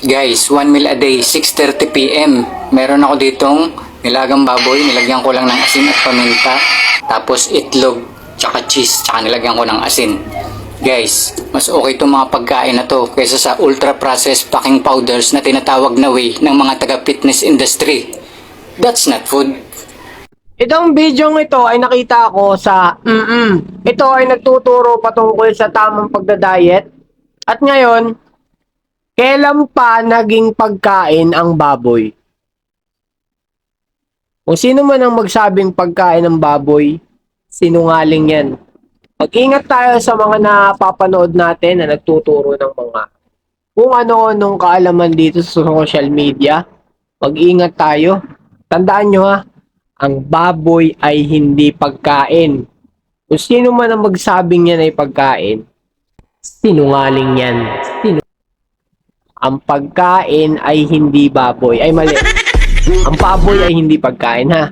Guys, 1 meal a day, 6:30 PM. Meron ako ditong nilagang baboy, nilagyan ko lang ng asin at paminta. Tapos itlog, tsaka cheese, tsaka nilagyan ko ng asin. Guys, mas okay itong mga pagkain na to kaysa sa ultra-processed packing powders na tinatawag na way ng mga taga-fitness industry. That's not food. Itong video ito ay nakita ko sa Ito ay nagtuturo patungkol sa tamang pagda-diet. At ngayon, kailan pa naging pagkain ang baboy? Kung sino man ang magsabing pagkain ng baboy, sinungaling yan. Mag-ingat tayo sa mga napapanood natin na nagtuturo ng mga kung ano-anong kaalaman dito sa social media. Mag-ingat tayo. Tandaan nyo ha, ang baboy ay hindi pagkain. Kung sino man ang magsabing yan ay pagkain, sinungaling yan. Ang pagkain ay hindi baboy. Ay mali. Ang baboy ay hindi pagkain ha.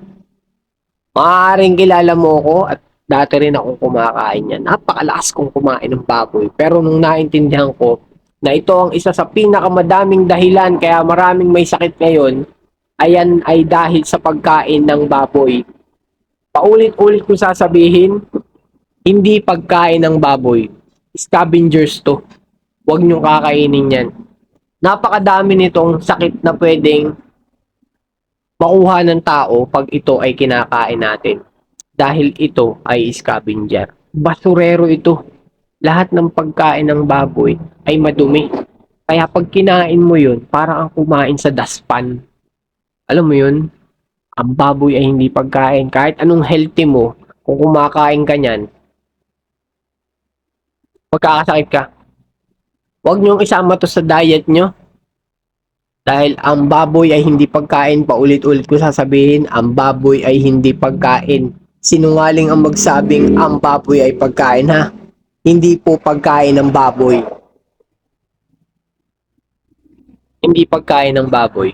Maaaring kilala mo ko at dati rin akong kumakain yan. Napakalakas kong kumain ng baboy. Pero nung naintindihan ko na ito ang isa sa pinakamadaming dahilan kaya maraming may sakit ngayon, ayan ay dahil sa pagkain ng baboy. Paulit-ulit ko sasabihin, hindi pagkain ng baboy. Scavengers to. Huwag nyo kakainin yan. Napakadami nitong sakit na pwedeng makuha ng tao pag ito ay kinakain natin. Dahil ito ay scavenger. Basurero ito. Lahat ng pagkain ng baboy ay madumi. Kaya pag kinain mo yun, parang ang kumain sa daspan. Alam mo yun? Ang baboy ay hindi pagkain. Kahit anong healthy mo, kung kumakain ka niyan, magkakasakit ka. Huwag niyong isama to sa diet nyo. Dahil ang baboy ay hindi pagkain. Paulit-ulit ko sasabihin, ang baboy ay hindi pagkain. Sinungaling ang magsabing ang baboy ay pagkain ha. Hindi po pagkain ng baboy. Hindi pagkain ng baboy.